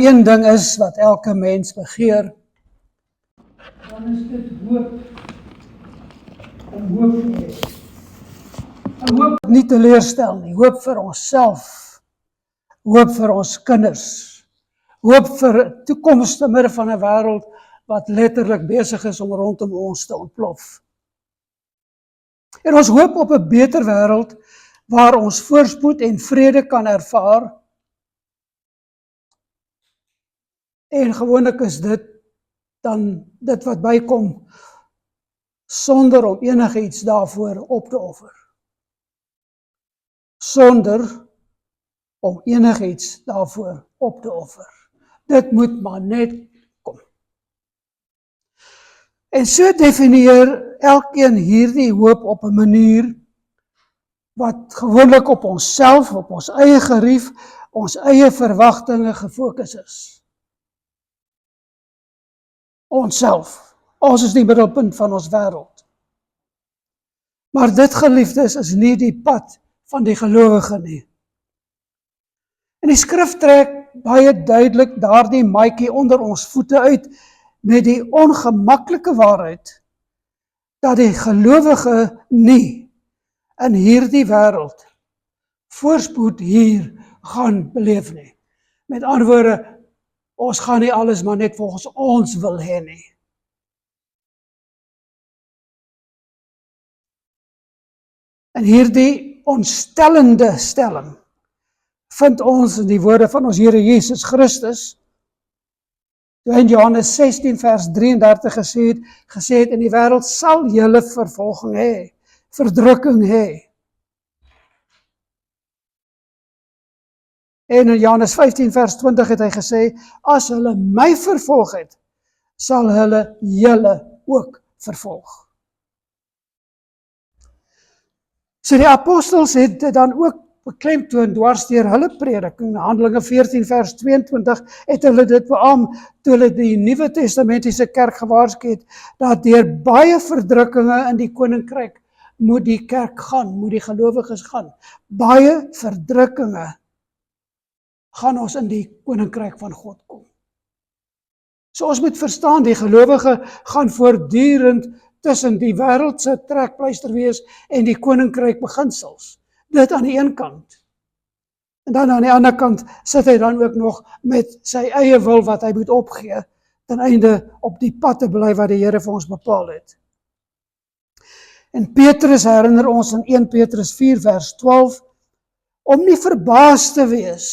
een ding is wat elke mens begeer, dan is dit hoop. Om hoop te hê. 'n Hoop wat nie teleurstel nie, hoop vir onsself, hoop vir ons kinders, hoop vir 'n toekoms te midde van 'n wêreld wat letterlik besig is om rondom ons te ontplof. En ons hoop op 'n beter wêreld waar ons voorspoed en vrede kan ervaar. En gewoonlik is dit dan dit wat bykom sonder om enigiets daarvoor op te offer. Sonder om enigiets daarvoor op te offer. Dit moet maar net kom. En so definieer elkeen hierdie hoop op 'n manier wat gewoonlik op onsself, op ons eie gerief, ons eie verwagtinge gefokus is. Onsself. Ons is die middelpunt van ons wêreld. Maar dit, geliefdes, is nie die pad van die gelowige nie. En die skrif trek baie duidelik daardie maatjie onder ons voete uit met die ongemaklike waarheid dat die gelowige nie in hierdie wêreld voorspoed hier gaan beleef nie. Met ander woorde, ons gaan nie alles maar net volgens ons wil hê nie. En hierdie ontstellende stelling vind ons in die woorde van ons Here Jesus Christus, toe in Johannes 16 vers 33 gesê het in die wêreld sal julle vervolging hê, verdrukking hê. En in Johannes 15 vers 20 het hy gesê, as hulle my vervolg het, sal hulle julle ook vervolg. So die apostels het dit dan ook beklemtoon dwars deur hulle prediking. In Handelinge 14 vers 22 het hulle dit beamoen toe hulle die Nuwe Testamentiese kerk gewaarsku het dat deur baie verdrukkinge in die koninkryk moet die kerk gaan, moet die gelowiges gaan. Baie verdrukkinge gaan ons in die koninkryk van God kom. So ons moet verstaan, die gelowige gaan voortdurend tussen die wêreldse trekpleister wees en die koninkryk beginsels. Dit aan die een kant. En dan aan die ander kant sit hy dan ook nog met sy eie wil wat hy moet opgee, ten einde op die pad te bly wat die Here vir ons bepaal het. En Petrus herinner ons in 1 Petrus 4 vers 12, om nie verbaas te wees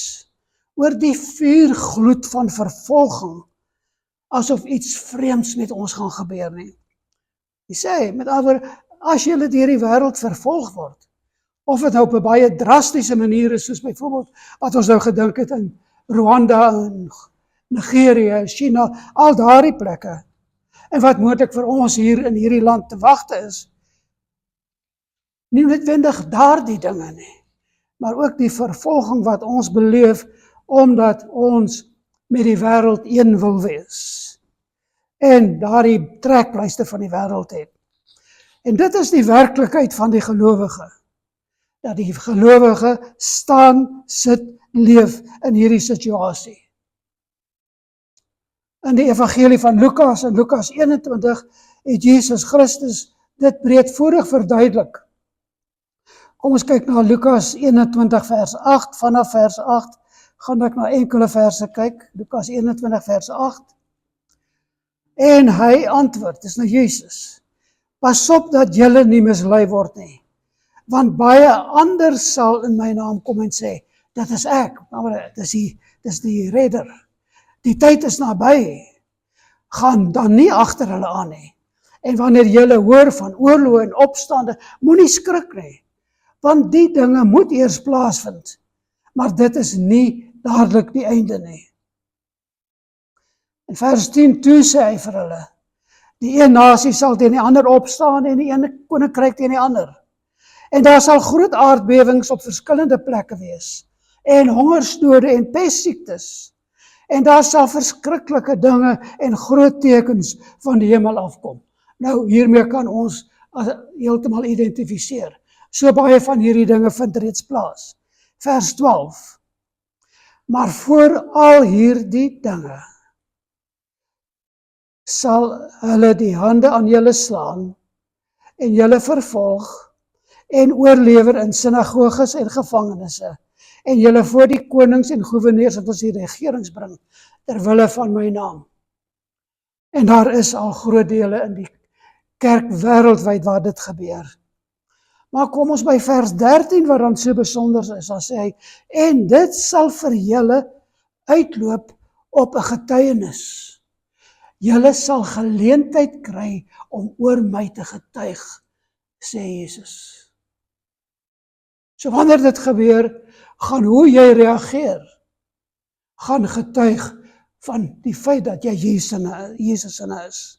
oor die vuurgloed van vervolging, asof iets vreemds met ons gaan gebeur nie. Hy sê, met ander woorde, as julle deur die wêreld vervolg word, of dit nou op 'n baie drastiese manier is, soos byvoorbeeld wat ons nou gedink het in Rwanda, en Nigerië, China, al daardie plekke, en wat moontlik vir ons hier in hierdie land te wagte is, nie noodwendig daardie dinge nie, maar ook die vervolging wat ons beleef, omdat ons met die wêreld een wil wees, en daardie trekpleister van die wêreld het. En dit is die werklikheid van die gelowige, dat die gelowige staan, sit, leef in hierdie situasie. In die evangelie van Lukas, in Lukas 21, het Jesus Christus dit breedvoerig verduidelik. Kom ons kyk na Lukas 21 vers 8, vanaf vers 8, gaan ek na enkele verse kyk, Lukas 21 vers 8. En hy antwoord, dis nou Jesus, pas op dat julle nie mislei word nie, want baie ander sal in my naam kom en sê, dit is ek, dis die redder, die tyd is naby, gaan dan nie agter hulle aan nie. En wanneer julle hoor van oorloë en opstande, moenie skrik nie, want die dinge moet eers plaasvind, maar dit is nie dadelik die einde nie. In vers 10 toe sê hy vir hulle, die een nasie sal teen die ander opstaan en die ene koninkryk teen die ander. En daar sal groot aardbewings op verskillende plekke wees, en hongersnode en pestsiektes. En daar sal verskriklike dinge en groot tekens van die hemel afkom. Nou, hiermee kan ons heeltemal identifiseer. So baie van hierdie dinge vind reeds plaas. Vers 12. Maar voor al hierdie dinge sal hulle die hande aan julle slaan en julle vervolg en oorlewer in sinagoges en gevangenisse en julle voor die konings en goewerneurs wat ons die regerings bring terwille van my naam. En daar is al groot dele in die kerk wêreldwyd waar dit gebeur. Maar kom ons by vers 13 wat dan so besonder is, dan sê hy, en dit sal vir julle uitloop op 'n getuienis. Julle sal geleentheid kry om oor my te getuig, sê Jesus. So wanneer dit gebeur, gaan hoe jy reageer, gaan getuig van die feit dat jy Jesus in is.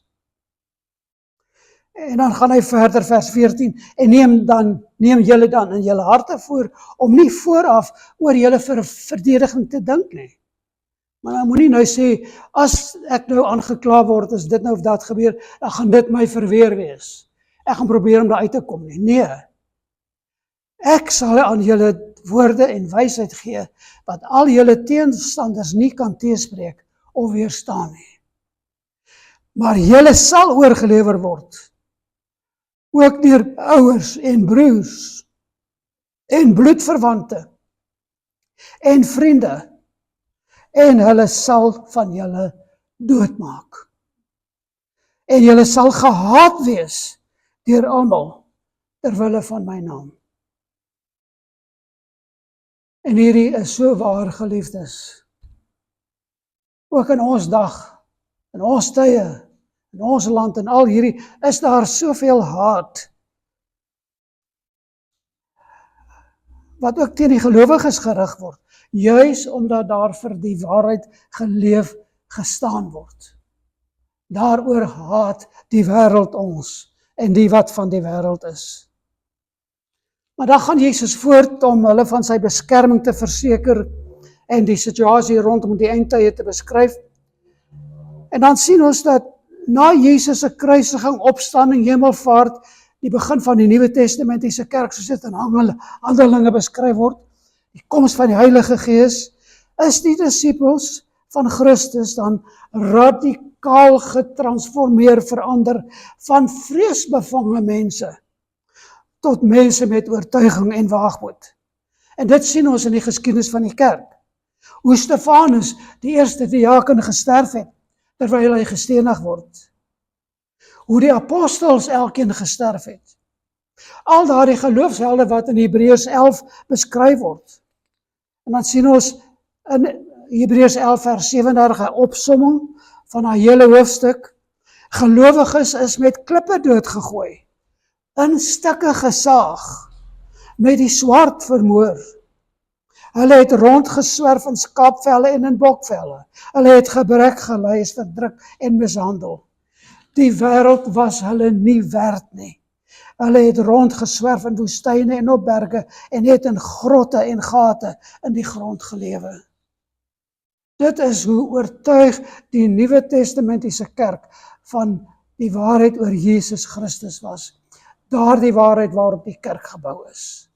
En dan gaan hy verder, vers 14, en neem julle dan in julle harte voor, om nie vooraf oor julle verdediging te dink nie. Maar dan moenie nou sê, as ek nou aangekla word, as dit nou of dat gebeur, dan gaan dit my verweer wees. Ek gaan probeer om daar uit te kom nie. Nee. Ek sal aan julle woorde en wysheid gee, wat al julle teenstanders nie kan teespreek of weerstaan nie. Maar julle sal oorgelewer word, ook deur ouers en broers, en bloedverwante, en vriende, en hulle sal van julle doodmaak. En julle sal gehaat wees deur almal terwille van my naam. En hierdie is so waar, geliefdes. Ook in ons dag, in ons tye, in ons land, en al hierdie, is daar soveel haat, wat ook teen die gelowiges gerig word, juis omdat daar vir die waarheid geleef gestaan word. Daaroor haat die wêreld ons, en die wat van die wêreld is. Maar dan gaan Jesus voort om hulle van sy beskerming te verseker, en die situasie rondom die eindtye te beskryf. En dan sien ons dat na Jesus se kruisiging, opstanding, hemelvaart, die begin van die Nuwe Testamentiese kerk, soos dit in Handelinge beskryf word, die koms van die Heilige Gees, is die disippels van Christus dan radikaal getransformeer, verander, van vreesbevange mense, tot mense met oortuiging en waagmoed. En dit sien ons in die geskiedenis van die kerk. Hoe Stefanus, die eerste diaken, gesterf het, terwyl hy gestenig word. Hoe die apostels elkeen gesterf het. Al daardie geloofshelde wat in Hebreërs 11 beskryf word. En dan sien ons in Hebreërs 11 vers 37 'n opsomming van 'n hele hoofstuk. Gelowiges is met klippe doodgegooi, in stukke gesaag, met die swaard vermoor. Hulle het rondgeswerf in skaapvelle en in bokvelle. Hulle het gebrek gelei, is verdruk en mishandel. Die wêreld was hulle nie werd nie. Hulle het rondgeswerf in woestyne en op berge en het in grotte en gate in die grond gelewe. Dit is hoe oortuig die Nuwe Testamentiese kerk van die waarheid oor Jesus Christus was. Daardie waarheid waarop die kerk gebou is.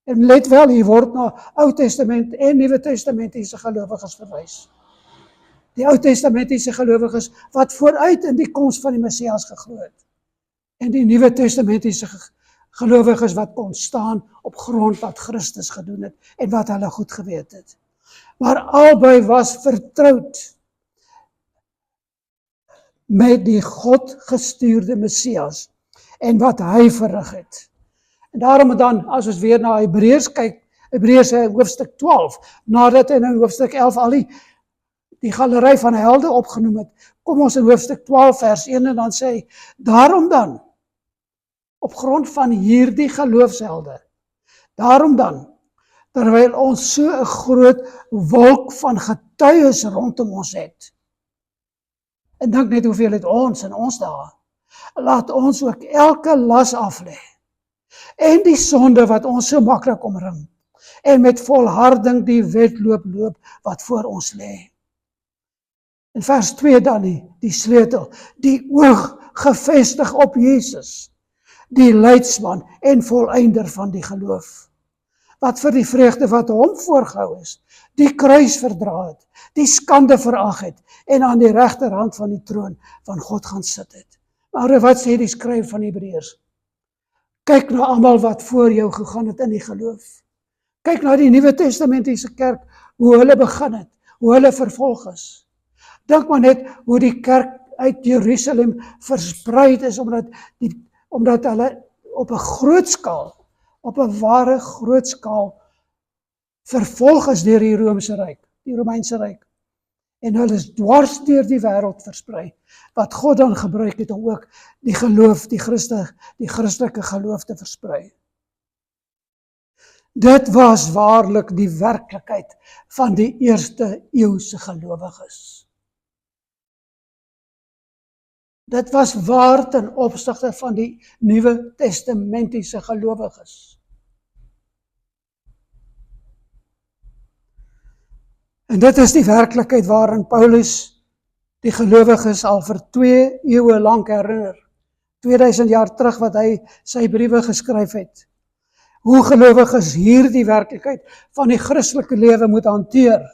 En let wel, hier word na Ou Testament en Nuwe Testamentiese gelowiges verwys. Die Ou Testamentiese gelowiges wat vooruit in die koms van die Messias geglo het. En die Nuwe Testamentiese gelowiges wat kon staan op grond wat Christus gedoen het en wat hulle goed geweet het. Maar albei was vertroud met die God gestuurde Messias en wat hy verrig het. En daarom dan, as ons weer na Hebreërs kyk, Hebreërs hoofstuk 12, nadat hy in hoofstuk 11 al die galery van helde opgenoem het, kom ons in hoofstuk 12 vers 1 en dan sê hy, daarom dan, op grond van hierdie geloofshelde, daarom dan, terwyl ons so 'n groot wolk van getuies rondom ons het, en dink net hoeveel het ons in ons dae, laat ons ook elke las aflê, en die sonde wat ons so maklik omring, en met volharding die wedloop loop wat voor ons lê. In vers 2 dan die sleutel, die oog gefestig op Jesus, die leidsman en volleinder van die geloof. wat vir die vreugde wat hom voorgehou is, die kruis verdra het, die skande verag het, en aan die regterhand van die troon van God gaan sit het. Maar wat sê die skrywer van Hebreërs? Kyk na almal wat voor jou gegaan het in die geloof. Kyk na die Nuwe Testamentiese kerk, hoe hulle begin het, hoe hulle vervolg is. Dink maar net hoe die kerk uit Jerusalem verspreid is, omdat hulle op 'n groot skaal, op 'n ware groot skaal vervolg is deur die Romeinse ryk. En hulle is dwars deur die wêreld versprei, wat God dan gebruik het om ook die geloof, die Christelike geloof te versprei. Dit was waarlik die werklikheid van die eerste eeuse gelowiges. Dit was waar ten opsigte van die Nuwe Testamentiese gelowiges. En dit is die werklikheid waarin Paulus die gelowiges al vir 2 eeue lank herinner. 2000 jaar terug wat hy sy briewe geskryf het. Hoe gelowiges hierdie werklikheid van die Christelike lewe moet hanteer.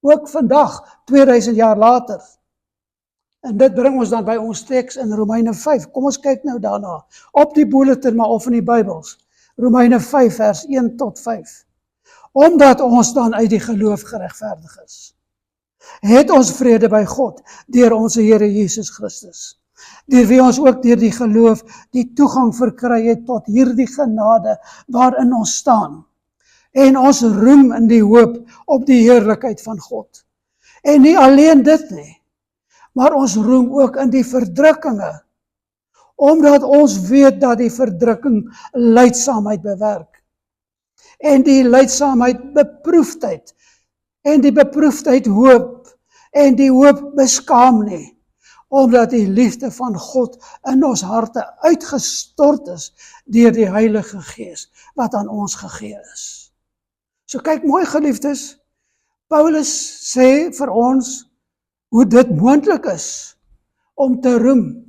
Ook vandag, 2000 jaar later. En dit bring ons dan by ons teks in Romeine 5. Kom ons kyk nou daarna. Op die bulletin, maar of in die Bybels. Romeine 5 vers 1 tot 5. Omdat ons dan uit die geloof geregverdig is, het ons vrede by God deur ons Here Jesus Christus, deur wie ons ook deur die geloof die toegang verkry het tot hierdie genade waarin ons staan. En ons roem in die hoop op die heerlikheid van God. En nie alleen dit nie, maar ons roem ook in die verdrukkinge, omdat ons weet dat die verdrukking lydsaamheid bewerk. En die lydsaamheid beproefdheid, en die beproefdheid hoop, en die hoop beskaam nie, omdat die liefde van God in ons harte uitgestort is deur die Heilige Gees wat aan ons gegee is. So kyk mooi geliefdes, Paulus sê vir ons hoe dit moontlik is om te roem,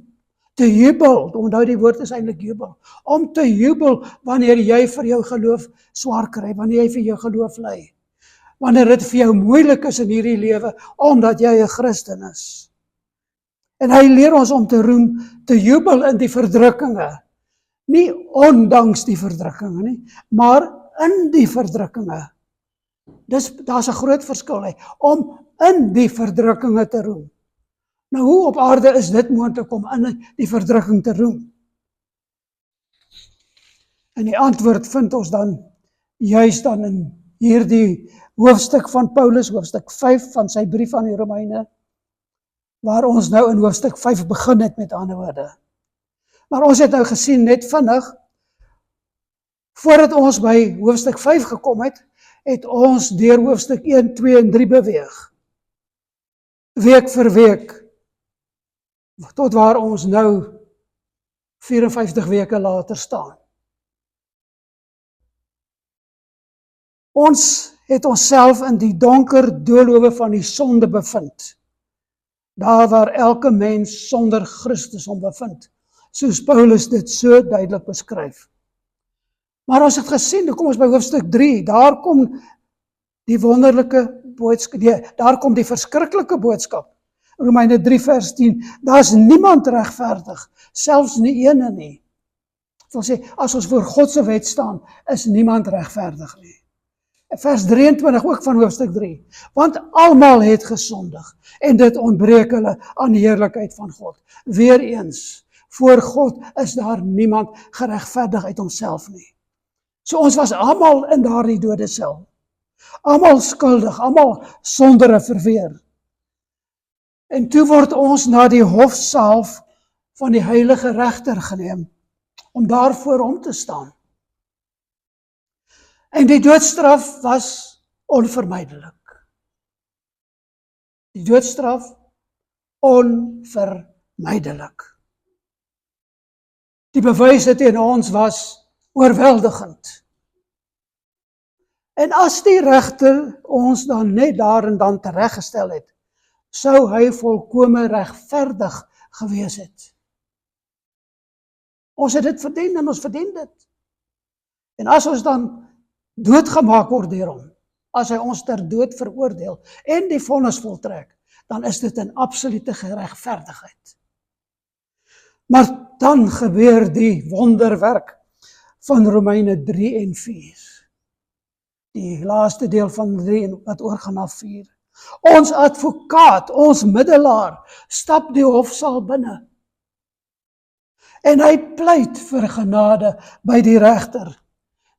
te jubel, onthou die woord is eintlik jubel, om te jubel wanneer jy vir jou geloof swaar kry, wanneer jy vir jou geloof ly, wanneer dit vir jou moeilik is in hierdie lewe, omdat jy 'n Christen is. En hy leer ons om te roem, te jubel in die verdrukkinge, nie ondanks die verdrukkinge nie, maar in die verdrukkinge. Daar's 'n groot verskil, om in die verdrukkinge te roem. Nou hoe op aarde is dit moontlik om in die verdrukking te roem? En die antwoord vind ons dan juist dan in hierdie hoofstuk van Paulus, hoofstuk 5 van sy brief aan die Romeine, waar ons nou in hoofstuk 5 begin het met ander woorde. Maar ons het nou gesien net vinnig, voordat ons by hoofstuk 5 gekom het, het ons deur hoofstuk 1, 2 en 3 beweeg. Week vir week, tot waar ons nou 54 weke later staan. Ons het onsself in die donker doolhowe van die sonde bevind. Daar waar elke mens sonder Christus hom bevind, soos Paulus dit so duidelik beskryf. Maar ons het gesien, kom ons by hoofstuk 3, daar kom die wonderlike boodskap, daar kom die verskriklike boodskap. Romeine 3 vers 10, daar is niemand regverdig, selfs nie ene nie. Wil sê, as ons voor God se wet staan, is niemand regverdig nie. Vers 23 ook van hoofstuk 3, want almal het gesondig, en dit ontbreek hulle aan die heerlikheid van God. Weereens, voor God is daar niemand geregverdig uit homself nie. So ons was almal in daardie dodesel. Almal skuldig, almal sonder 'n verweer. En toe word ons na die hofsaal van die heilige regter geneem, om daar voor hom te staan. En die doodstraf was onvermydelik. Die doodstraf onvermydelik. Die bewyse teen ons was oorweldigend. En as die regter ons dan net daar en dan tereggestel het, sou hy volkome regverdig gewees het. Ons het dit verdien en ons verdien dit. En as ons dan doodgemaak word deur hom, as hy ons ter dood veroordeel en die vonnis voltrek, dan is dit 'n absolute geregverdigheid. Maar dan gebeur die wonderwerk van Romeine 3 en 4. Die laaste deel van 3 en wat oorgaan na 4. Ons advokaat, ons middelaar, stap die hofsaal binne. En hy pleit vir genade by die regter.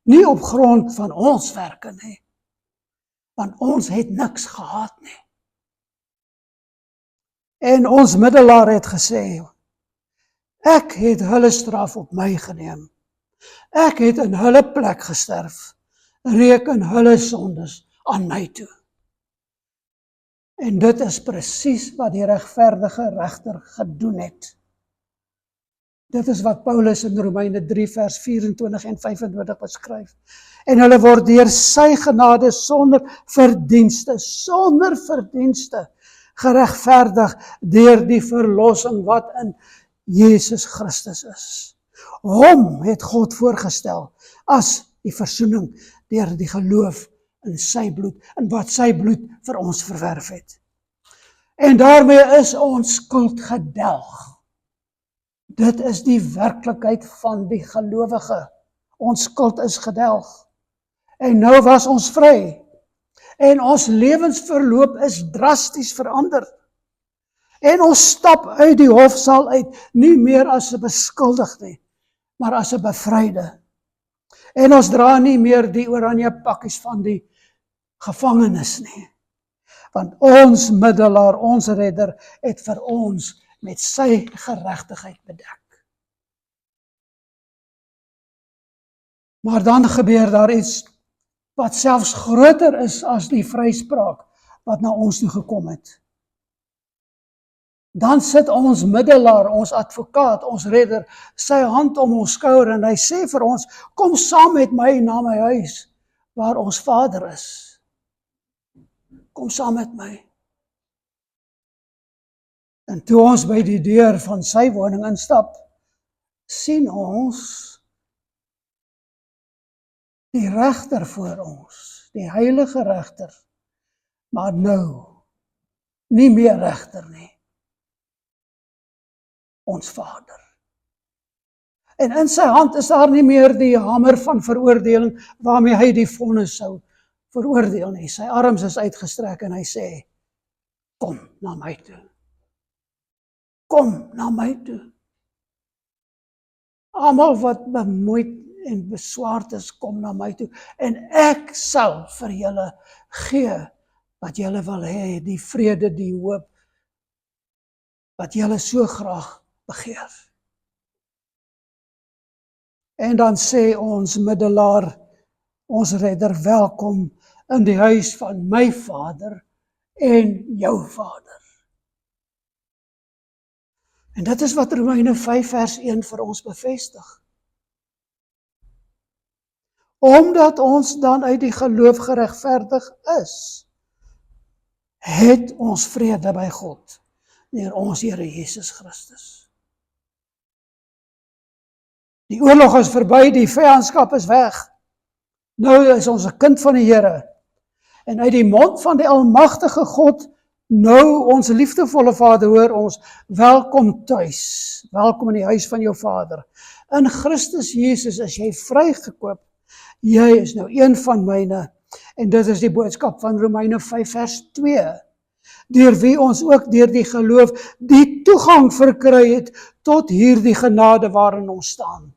Nie op grond van ons werke nie, want ons het niks gehad nie. En ons middelaar het gesê, ek het hulle straf op my geneem. Ek het in hulle plek gesterf, reken hulle sondes aan my toe. En dit is presies wat die regverdige regter gedoen het. Dit is wat Paulus in Romeine 3 vers 24 en 25 beskryf. En hulle word deur sy genade sonder verdienste, geregverdig deur die verlossing wat in Jesus Christus is. Hom het God voorgestel as die versoening deur die geloof in sy bloed, en wat sy bloed vir ons verwerf het. En daarmee is ons skuld gedelg. Dit is die werklikheid van die gelowige. Ons skuld is gedelg. En nou was ons vry. En ons lewensverloop is drasties verander. En ons stap uit die hofsaal uit, nie meer as 'n beskuldigde, maar as 'n bevryde. En ons dra nie meer die oranje pakkies van die gevangenes nie. Want ons middelaar, ons redder, het vir ons met sy geregtigheid bedek. Maar dan gebeur daar iets wat selfs groter is as die vryspraak wat na ons toe gekom het. Dan sit ons middelaar, ons advokaat, ons redder, sy hand om ons skouer en hy sê vir ons, kom saam met my na my huis, waar ons Vader is. Kom saam met my. En toe ons by die deur van sy woning instap, sien ons die regter voor ons, die heilige regter, maar nou, nie meer regter nie, ons Vader. En in sy hand is daar nie meer die hamer van veroordeling, waarmee hy die vonnis sou veroordeel nie. Sy arms is uitgestrek en hy sê, kom na my toe. Kom na my toe. Almal wat bemoeid en beswaard is, kom na my toe. En ek sal vir julle gee wat julle wil hê, die vrede, die hoop, wat julle so graag begeer. En dan sê ons middelaar, ons redder, welkom in die huis van my Vader en jou Vader. En dit is wat Romeine 5 vers 1 vir ons bevestig. Omdat ons dan uit die geloof geregverdig is, het ons vrede by God, deur ons Here Jesus Christus. Die oorlog is verby, die vyandskap is weg. Nou is ons 'n kind van die Here. En uit die mond van die almagtige God, nou ons liefdevolle Vader, hoor ons, welkom tuis, welkom in die huis van jou Vader. In Christus Jesus is jy vrygekoop, jy is nou een van myne, en dit is die boodskap van Romeine 5 vers 2, deur wie ons ook deur die geloof die toegang verkry het tot hierdie genade waarin ons staan.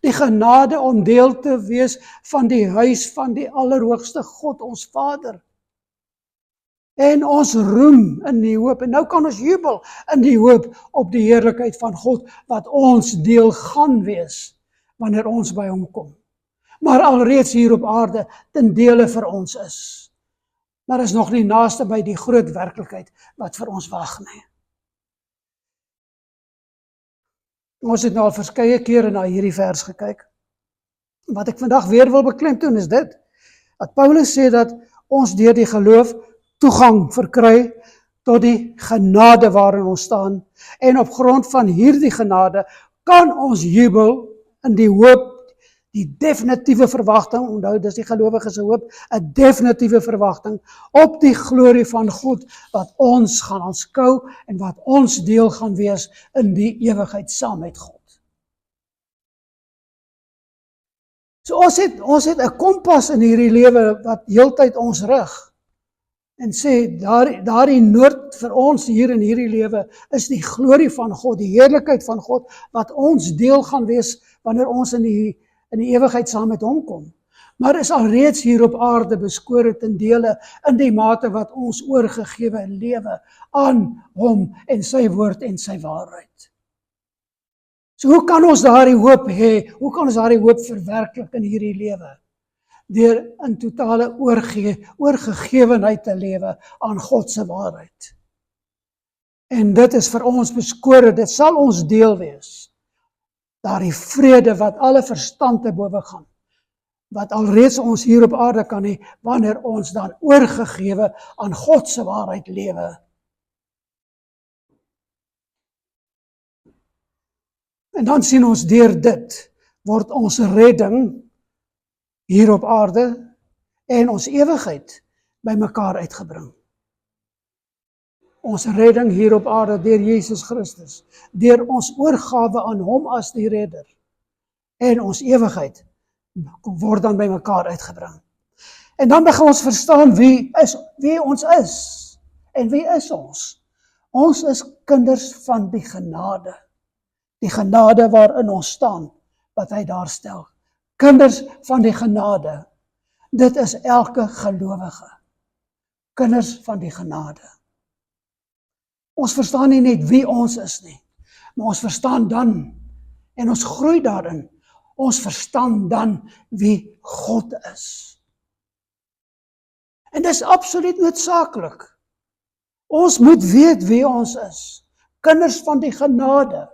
Die genade om deel te wees van die huis van die Allerhoogste God, ons Vader. En ons roem in die hoop, en nou kan ons jubel in die hoop op die heerlikheid van God, wat ons deel gaan wees, wanneer ons by hom kom. Maar alreeds hier op aarde, ten dele vir ons is. Maar is nog nie naaste by die groot werklikheid, wat vir ons wag nie. Ons het nou al verskeie kere na hierdie vers gekyk. Wat ek vandag weer wil beklemtoon is dit, dat Paulus sê dat ons deur die geloof toegang verkry tot die genade waarin ons staan, en op grond van hierdie genade kan ons jubel in die hoop, Die definitiewe verwagting, onthou dis die gelowige se hoop, 'n definitiewe verwagting op die glorie van God wat ons gaan aanskou en wat ons deel gaan wees in die ewigheid saam met God. So ons het 'n kompas in hierdie lewe wat heeltyd ons rig en sê daardie noord vir ons hier in hierdie lewe is die glorie van God, die heerlikheid van God wat ons deel gaan wees wanneer ons in die ewigheid saam met hom kom. Maar is alreeds hier op aarde beskore ten dele in die mate wat ons oorgegewe lewe aan hom en sy woord en sy waarheid. So hoe kan ons daardie hoop hê? Hoe kan ons daardie hoop verwerklik in hierdie lewe? Deur in totale oorgegewenheid te lewe aan God se waarheid. En dit is vir ons beskore, dit sal ons deel wees. Daardie vrede wat alle verstand te bowe gaan, wat alreeds ons hier op aarde kan hê, wanneer ons dan oorgegewe aan God se waarheid lewe. En dan sien ons deur dit, word ons redding hier op aarde en ons ewigheid by mekaar uitgebring. Ons redding hier op aarde deur Jesus Christus, deur ons oorgawe aan hom as die redder, en ons ewigheid word dan by mekaar uitgebring. En dan begin ons verstaan wie ons is en wie is ons. Ons is kinders van die genade. Die genade waarin ons staan, wat hy daar stel. Kinders van die genade. Dit is elke gelowige. Kinders van die genade. Ons verstaan nie net wie ons is nie, maar ons verstaan dan, en ons groei daarin, ons verstaan dan wie God is. En dis absoluut noodsaaklik. Ons moet weet wie ons is. Kinders van die genade.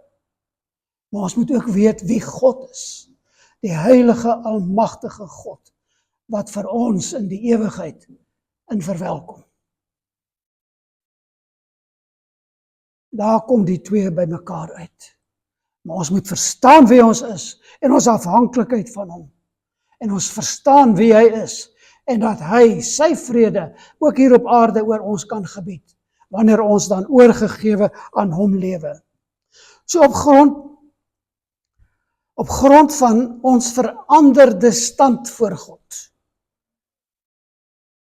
Maar ons moet ook weet wie God is. Die heilige, almagtige God, wat vir ons in die ewigheid in verwelkom. Daar kom die twee by mekaar uit. Maar ons moet verstaan wie ons is, en ons afhanklikheid van hom. En ons verstaan wie hy is, en dat hy sy vrede ook hier op aarde oor ons kan gebied, wanneer ons dan oorgegewe aan hom lewe. So op grond van ons veranderde stand voor God,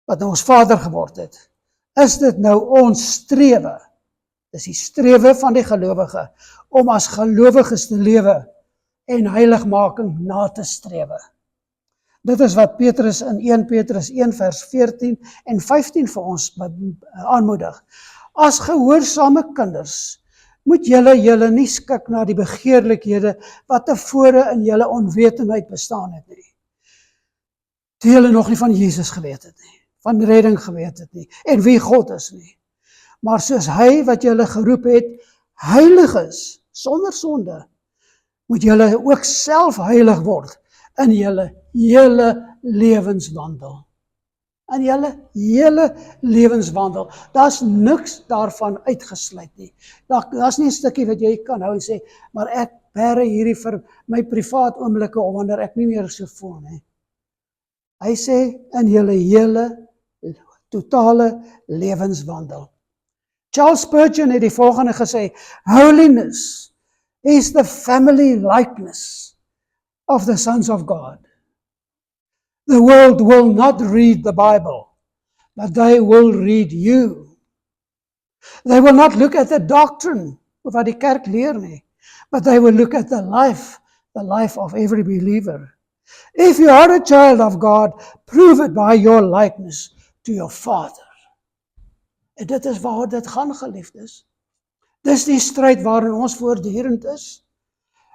wat nou ons Vader geword het, is dit nou ons strewe, dis die strewe van die gelowige, om as gelowiges te lewe en heiligmaking na te strewe. Dit is wat Petrus in 1 Petrus 1 vers 14 en 15 vir ons aanmoedig. As gehoorsame kinders, moet julle nie skik na die begeerlikhede wat tevore in julle onwetendheid bestaan het nie. Toe julle nog nie van Jesus geweet het nie, van redding geweet het nie, en wie God is nie. Maar soos hy wat julle geroep het, heilig is, sonder sonde, moet julle ook self heilig word in julle hele lewenswandel. In julle hele lewenswandel. Daar's niks daarvan uitgesluit nie. Daar's nie 'n stukkie wat jy kan hou en sê, maar ek bere hierdie vir my privaat oomblikke om wanneer ek nie meer so voel nie. Hy sê in julle hele totale lewenswandel. Charles Spurgeon het die volgende gesê: Holiness is the family likeness of the sons of God. The world will not read the Bible, but they will read you. They will not look at the doctrine of wat die kerk leer nie, but they will look at the life of every believer. If you are a child of God, prove it by your likeness to your Father. En dit is waar dit gaan, geliefdes. Dis die stryd waarin ons voortdurend is.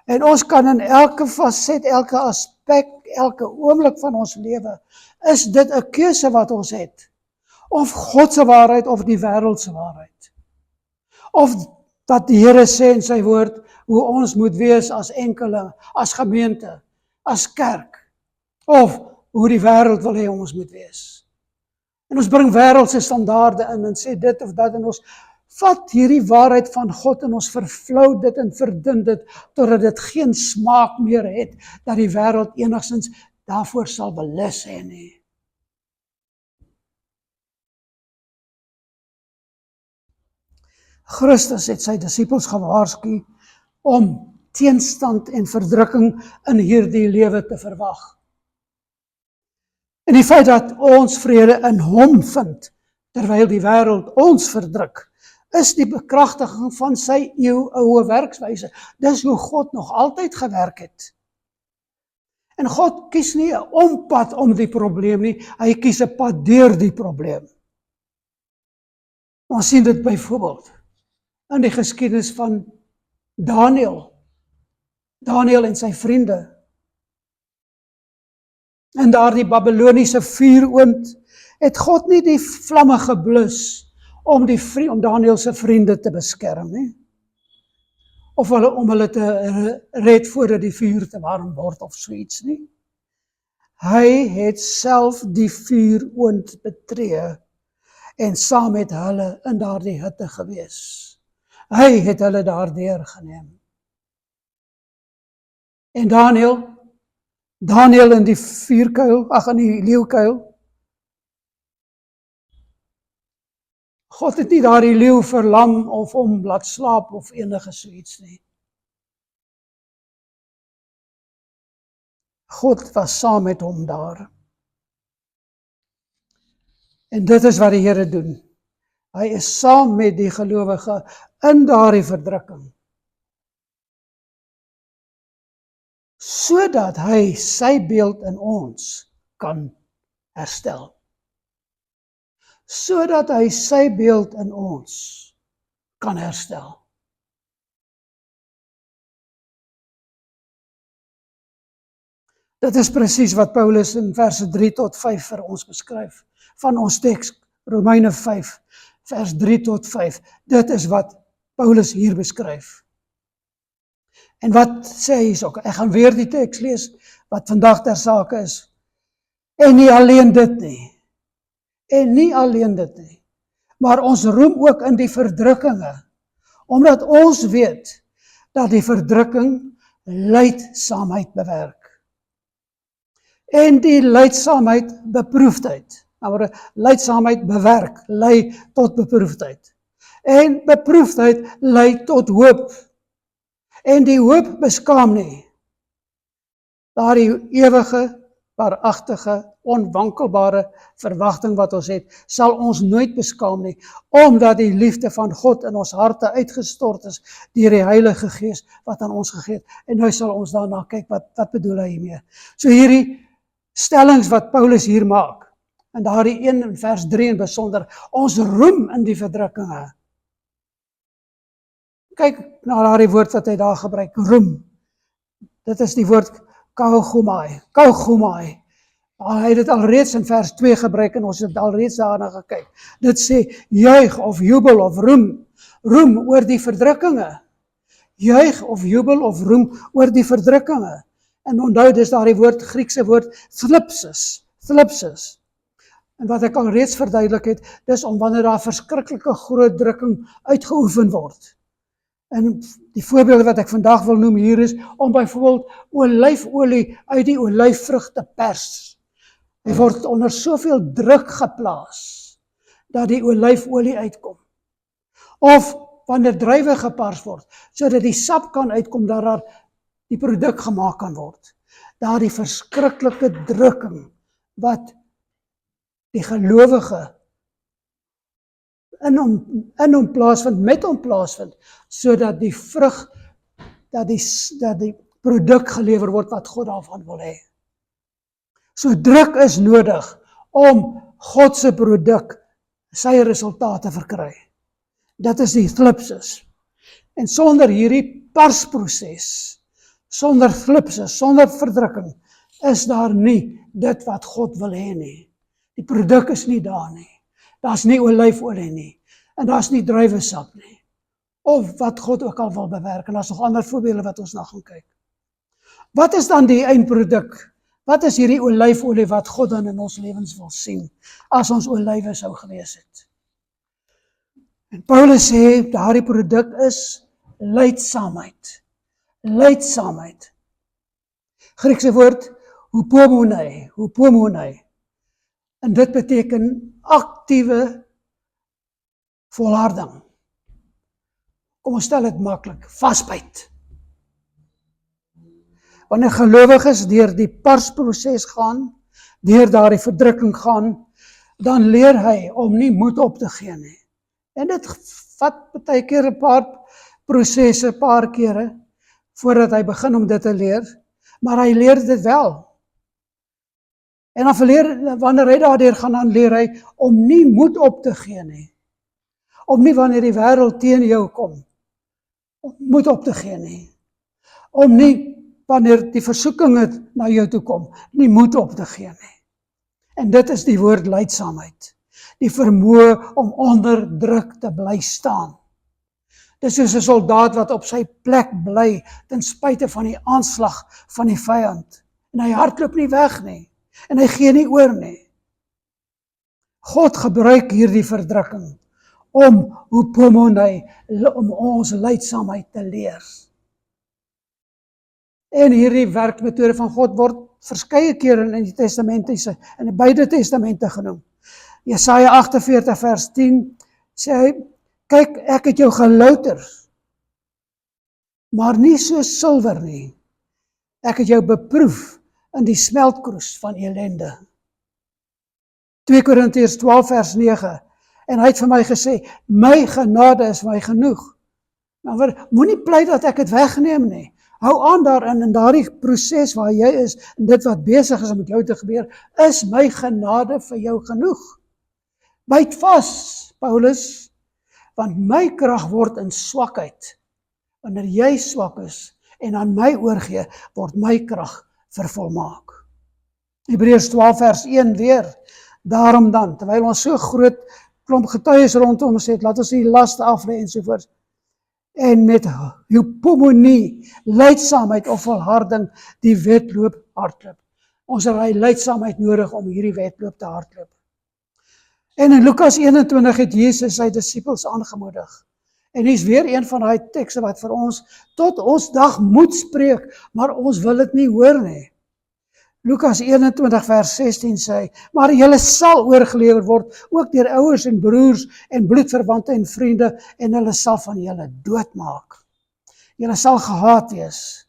En ons kan in elke faset, elke aspek, elke oomblik van ons lewe, is dit 'n keuse wat ons het. Of God se waarheid of die wêreld se waarheid. Of dat die Here sê in sy woord, hoe ons moet wees as enkele, as gemeente, as kerk. Of hoe die wêreld wil hê ons moet wees. En ons bring wêreldse standaarde in en sê dit of dat, en ons vat hierdie waarheid van God en ons vervlou dit en verdun dit, totdat dit geen smaak meer het, dat die wêreld enigstens daarvoor sal belus hê nie. Christus het sy disippels gewaarsku om teenstand en verdrukking in hierdie lewe te verwag. En die feit dat ons vrede in hom vind, terwyl die wêreld ons verdruk, is die bekragtiging van sy eeuoue werkswyse. Dis hoe God nog altyd gewerk het. En God kies nie 'n ompad om die probleem nie, hy kies 'n pad deur die probleem. Ons sien dit byvoorbeeld in die geskiedenis van Daniël en sy vriende. In daardie Babyloniese vuuroond het God nie die vlamme geblus om Daniël se vriende te beskerm nie. Of om hulle te red voordat die vuur te warm word of so iets nie. Hy het self die vuuroond betree en saam met hulle in daardie hitte gewees. Hy het hulle daardeur geneem. En Daniël in die vuurkuil, in die leeukuil. God het nie daardie leeu verlam of hom laat slaap of enige so iets nie. God was saam met hom daar. En dit is wat die Here doen. Hy is saam met die gelowige in daardie verdrukking. Sodat hy sy beeld in ons kan herstel. Sodat hy sy beeld in ons kan herstel. Dit is presies wat Paulus in verse 3 tot 5 vir ons beskryf, van ons teks, Romeine 5, vers 3 tot 5. Dit is wat Paulus hier beskryf. En wat sê hy ook? Ek gaan weer die teks lees, wat vandag ter sake is. En nie alleen dit nie, maar ons roem ook in die verdrukkinge, omdat ons weet, dat die verdrukking lydsaamheid bewerk. En die lydsaamheid beproefdheid. Nou, lydsaamheid bewerk, lei tot beproefdheid. En beproefdheid lei tot hoop. En die hoop beskaam nie. Daardie ewige, waaragtige, onwankelbare verwagting wat ons het, sal ons nooit beskaam nie, omdat die liefde van God in ons harte uitgestort is deur die Heilige Gees wat aan ons gegee het. En nou sal ons daarna kyk, wat bedoel hy hiermee. So hierdie stellings wat Paulus hier maak, en daardie 1 in vers 3 in besonder, ons roem in die verdrukkinge. Kyk na daardie woord wat hy daar gebruik, roem. Dit is die woord kaugomai. Hy het dit alreeds in vers 2 gebruik en ons het alreeds daarna gekyk. Dit sê juig of jubel of roem. Roem oor die verdrukkinge. Juig of jubel of roem oor die verdrukkinge. En onthou, dis daardie Griekse woord thlipsis. En wat ek alreeds verduidelik het, dis om wanneer daar verskriklike groot drukking uitgeoefen word. En die voorbeelde wat ek vandag wil noem hier is, om byvoorbeeld olyfolie uit die olyfvrug te pers. Hy word onder soveel druk geplaas, dat die olyfolie uitkom. Of wanneer druiwe gepars word, sodat die sap kan uitkom, dat daar die produk gemaak kan word. Daar die verskriklike drukking, wat die gelowige in hom plaasvind, met hom plaasvind, sodat die vrug, dat die produk gelewer word wat God daarvan wil hê. So druk is nodig om God se produk, sy resultate verkry. Dit is die thlipsis. En sonder hierdie parsproses, sonder thlipsis, sonder verdrukking, is daar nie dit wat God wil hê nie. Die produk is nie daar nie. Daar's nie olyfolie nie. En daar's nie druiwesap nie. Of wat God ook al wil bewerk. En daar's nog ander voorbeelde wat ons na gaan kyk. Wat is dan die eindproduk? Wat is hierdie olyfolie wat God dan in ons lewens wil sien, as ons olywe sou gewees het? En Paulus sê, daardie produk is lydsaamheid. Lydsaamheid. Griekse woord, hupomonai. En dit beteken aktiewe volharding. Kom ons stel dit maklik, vasbyt. Wanneer gelowiges deur die parsproses gaan, deur daardie verdrukking gaan, dan leer hy om nie moed op te gee nie. En dit vat baie keer 'n paar prosesse, 'n paar kere, voordat hy begin om dit te leer, maar hy leer dit wel. En dan wanneer hy daardeur gaan, dan leer hy om nie moed op te gee nie. Om nie wanneer die wêreld teen jou kom, moed op te gee nie. Om nie wanneer die versoekinge na jou toe kom, nie moed op te gee nie. En dit is die woord lydsaamheid. Die vermoë om onder druk te bly staan. Dis soos 'n soldaat wat op sy plek bly, ten spyte van die aanslag van die vyand. En hy hardloop nie weg nie. En hy gee nie oor nie. God gebruik hierdie verdrukking om ons lydsaamheid te leer. En hierdie werkmetode van God word verskeie kere in die testamentiese, in die beide testamente genoem. Jesaja 48 vers 10 sê hy, kyk, ek het jou gelouter, maar nie so silwer nie. Ek het jou beproef in die smeltkroes van elende. 2 Korintiërs 12 vers 9, en hy het vir my gesê, my genade is my genoeg. Nou, moenie pleit dat ek het wegneem nie. Hou aan daarin, in daardie proses waar jy is, en dit wat besig is om met jou te gebeur, is my genade vir jou genoeg. Byt vas, Paulus, want my krag word in swakheid. Wanneer jy swak is en aan my oorgee, word my krag vervolmaak. Hebreërs 12 vers 1 weer, daarom dan, terwyl ons so groot klomp getuies rondom ons het, laat ons die laste aflê ensovoorts. En met hypomonie, lydsaamheid of volharding, die wedloop hardloop. Ons het die lydsaamheid nodig om hierdie wedloop te hardloop. En in Lukas 21 het Jesus sy disippels aangemoedig. En hier is weer een van die tekste wat vir ons tot ons dag moet spreek, maar ons wil dit nie hoor nie. Lukas 21 vers 16 sê, maar julle sal oorgelewer word, ook deur ouers en broers en bloedverwante en vriende, en hulle sal van julle doodmaak. Julle sal gehaat wees,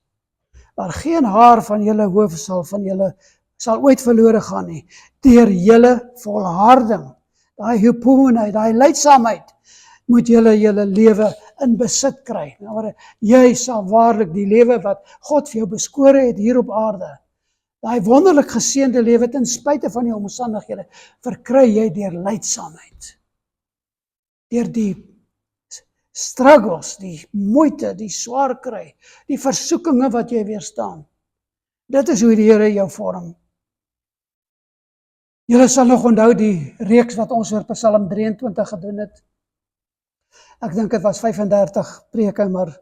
maar geen haar van julle hoof sal ooit verlore gaan nie, deur julle volharding, daai hypomonie, daai lydsaamheid, moet julle lewe in besit kry. Nou, jy sal waarlik die lewe wat God vir jou beskore het hier op aarde, daai wonderlik geseënde lewe ten spyte van die omstandighede, verkry jy deur lydsaamheid. Deur die struggles, die moeite, die swaar kry, die versoekinge wat jy weerstaan. Dit is hoe die Here jou vorm. Julle sal nog onthou die reeks wat ons oor Psalm 23 gedoen het. Ek dink dit was 35 preke, maar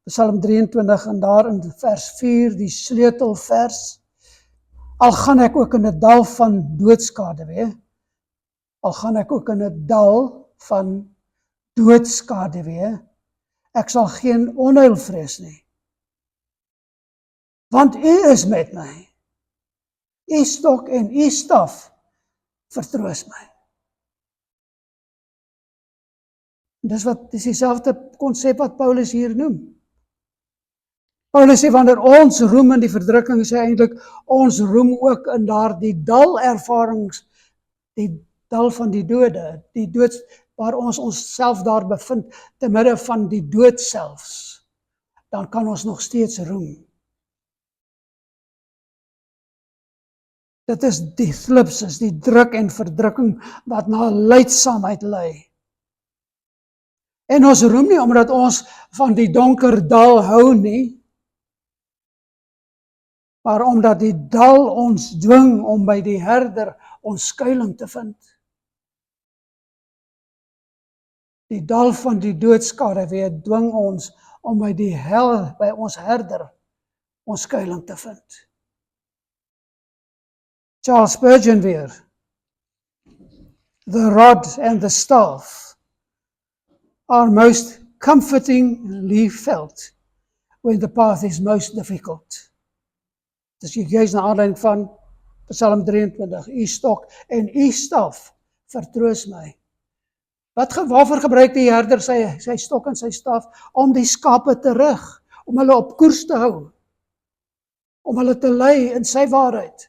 Psalm 23 en daar in vers 4, die sleutelvers. Al gaan ek ook in 'n dal van doodskade, al gaan ek ook in 'n dal van doodskade, ek sal geen onheil vrees nie. Want U is met my. U stok en U staf vertroos my. Dis dieselfde konsep wat Paulus hier noem. Paulus sê, wanneer ons roem in die verdrukking, sê eintlik, ons roem ook in daardie dalervarings, die dal van die dode, die dood, waar ons onsself daar bevind, te midde van die dood selfs, dan kan ons nog steeds roem. Dit is die slipses, die druk en verdrukking, wat na lydsaamheid lei. En ons roem nie omdat ons van die donker dal hou nie, maar omdat die dal ons dwing om by die herder ons skuiling te vind. Die dal van die doodskade dwing ons om by ons herder ons skuiling te vind. Charles Spurgeon weer, the rod and the staff are most comfortingly felt when the path is most difficult. Dis juist na aanleiding van Psalm 23, U stok en U staf vertroos my. Waarvoor gebruik die herder sy stok en sy staf? Om die skape te rig, om hulle op koers te hou, om hulle te lei in sy waarheid.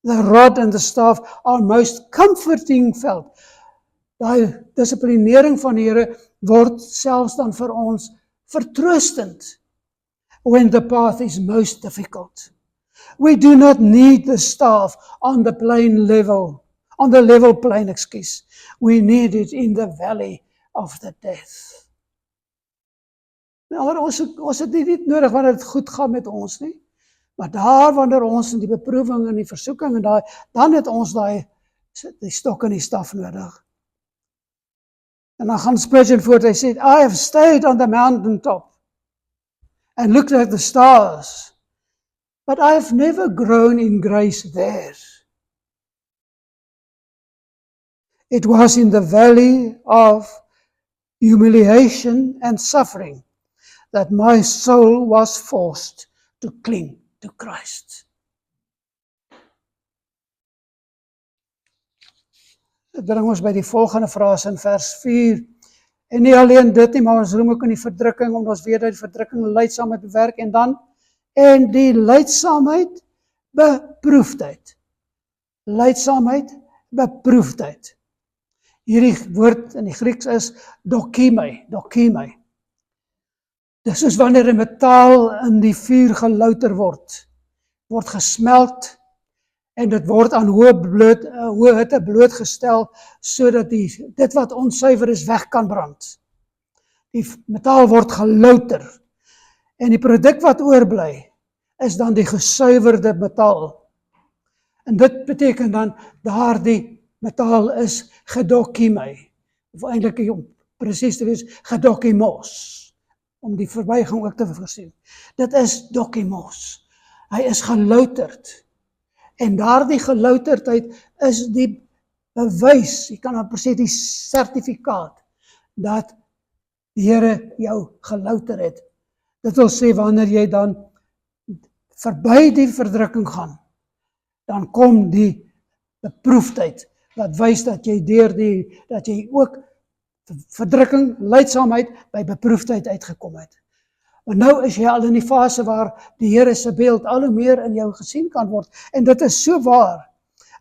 The rod and the staff are most comforting felt. Daai dissiplinering van die Here word selfs dan vir ons vertroostend when the path is most difficult. We do not need the staff on the level plain, We need it in the valley of the death. Maar ons het nie nodig wanneer dit goed gaan met ons nie. Maar daar wanneer ons in die beproewing en die versoeking en dan het ons die stok en die staf nodig. En dan gaan Spurgeon voort, hy sê, I have stayed on the mountaintop and looked at the stars, but I have never grown in grace there. It was in the valley of humiliation and suffering that my soul was forced to cling to Christ. Dit bring ons by die volgende frase in vers 4. En nie alleen dit nie, maar ons roem ook in die verdrukking, omdat ons weet dat die verdrukking lydsaamheid bewerk en die lydsaamheid beproefdheid. Lydsaamheid beproefdheid. Hierdie woord in die Grieks is dokimai. Dis soos wanneer 'n metaal in die vuur gelouter word gesmelt en dit word aan hoë hitte blootgestel sodat dit wat onsuiwer is weg kan brand. Die metaal word gelouter en die produk wat oorbly is dan die gesuiwerde metaal. En dit beteken dan daardie metaal is gedokimai, of eintlik om presies te wees, gedokimos, om die verbuiging ook te versien. Dit is dokimos. Hy is gelouterd. En daardie gelouterdheid is die bewys, jy kan amper sê die sertifikaat, dat die Here jou gelouter het. Dit wil sê, wanneer jy dan verby die verdrukking gaan, dan kom die beproefdheid, wat wys dat jy ook verdrukking, lydsaamheid by beproefdheid uitgekom het. Maar nou is jy al in die fase waar die Here se beeld al hoe meer in jou gesien kan word. En dit is so waar,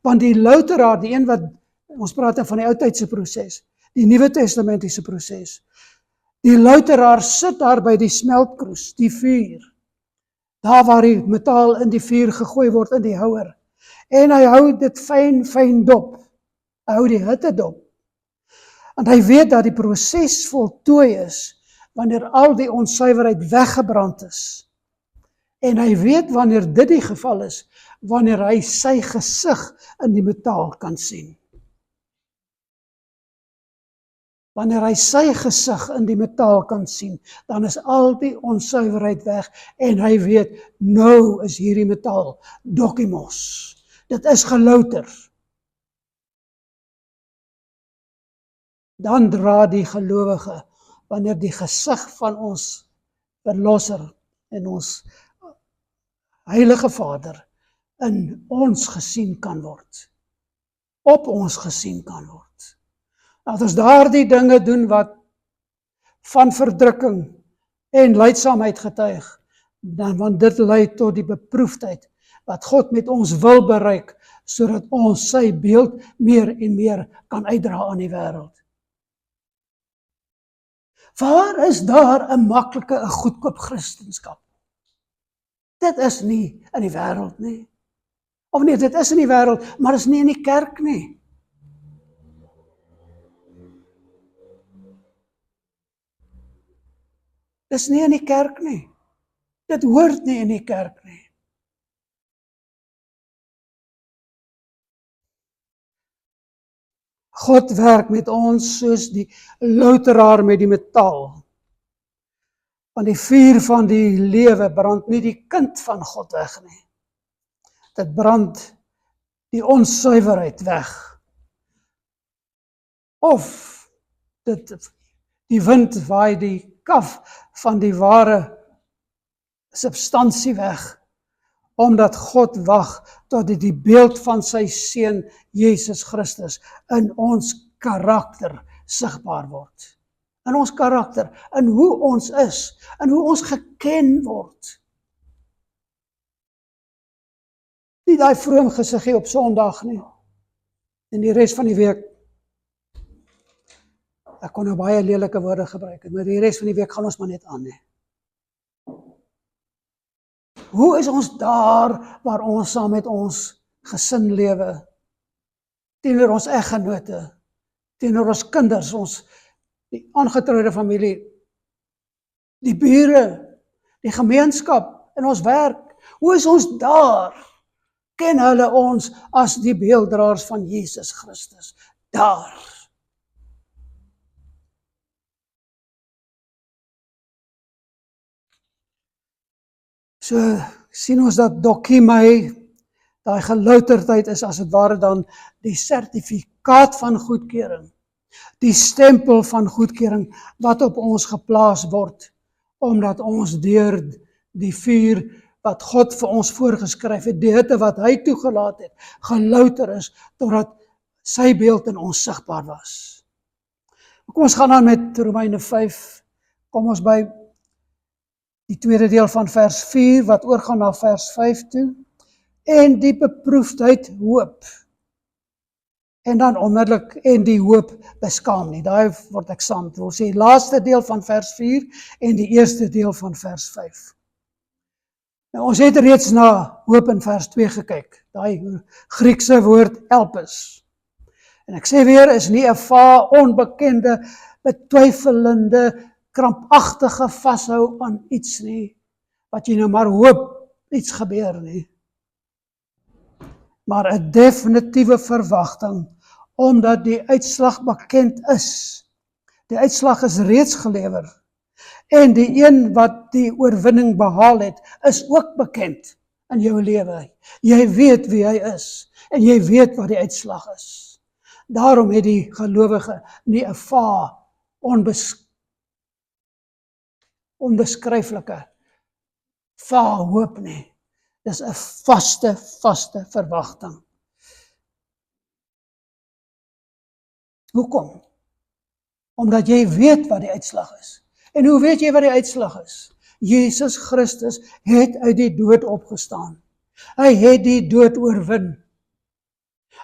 want die louteraar, die een wat, ons praat van die oudtydse proses, die Nuwe Testamentiese proses, die louteraar sit daar by die smeltkroes, die vuur, daar waar die metaal in die vuur gegooi word in die houer, en hy hou dit fyn dop, hy hou die hitte dop, en hy weet dat die proses voltooi is, wanneer al die onsuiverheid weggebrand is. En hy weet wanneer dit die geval is, wanneer hy sy gesig in die metaal kan sien. Wanneer hy sy gesig in die metaal kan sien, dan is al die onsuiverheid weg, en hy weet, nou is hierdie metaal dokimos. Dit is gelouter. Dan dra die gelowige, wanneer die gesig van ons verlosser en ons Heilige Vader in ons gesien kan word, op ons gesien kan word. Nou, as daardie dinge doen wat van verdrukking en lydsaamheid getuig, dan want dit lei tot die beproefdheid wat God met ons wil bereik, sodat ons sy beeld meer en meer kan uitdra aan die wêreld. Waar is daar 'n maklike, 'n goedkoop Christendom? Dit is nie in die wêreld nie. Of nee, dit is in die wêreld, maar is nie in die kerk nie. Dis nie in die kerk nie. Dit hoort nie in die kerk nie. God werk met ons soos die louteraar met die metaal. Want die vuur van die lewe brand nie die kind van God weg nie. Dit brand die onsuiverheid weg. Of dit Die wind waai die kaf van die ware substansie weg, omdat God wag tot die beeld van sy seun Jesus Christus in ons karakter sigbaar word. In ons karakter, in hoe ons is, in hoe ons geken word. Nie daai vroom gesiggie op Sondag nie, en die res van die week. Ek kon nou baie lelike woorde gebruik, maar die res van die week gaan ons maar net aan, nie. Hoe is ons daar waar ons saam met ons gesin lewe, teenoor ons eggenote, teenoor ons kinders, ons die aangetroude familie, die bure, die gemeenskap, in ons werk? Hoe is ons daar? Ken hulle ons as die beelddraers van Jesus Christus? Daar. So sien ons dat dokimai, daai gelouterdheid is as het ware dan die sertifikaat van goedkeuring, die stempel van goedkeuring wat op ons geplaas word, omdat ons deur die vuur wat God vir ons voorgeskryf het, die hitte wat hy toegelaat het, gelouter is, totdat sy beeld in ons sigbaar was. Kom ons gaan aan met Romeine 5, kom ons by die tweede deel van vers 4, wat oorgaan na vers 5 toe, en die beproefdheid hoop. En dan onmiddellik, en die hoop beskaam nie. Daai word ek saam, wil sê, laaste deel van vers 4, en die eerste deel van vers 5. Nou, ons het reeds na hoop in vers 2 gekyk, daai Griekse woord elpis. En ek sê weer, is nie 'n onbekende, betwyfelende, krampagtige vashou aan iets nie, wat jy nou maar hoop iets gebeur nie. Maar 'n definitiewe verwagting, omdat die uitslag bekend is. Die uitslag is reeds gelewer. En die een wat die oorwinning behaal het, is ook bekend in jou lewe. Jy weet wie hy is, en jy weet wat die uitslag is. Daarom het die gelowige nie 'n onbeskryflike hoop nie. Dis 'n vaste verwagting. Hoekom? Omdat jy weet wat die uitslag is. En hoe weet jy wat die uitslag is? Jesus Christus het uit die dood opgestaan. Hy het die dood oorwin.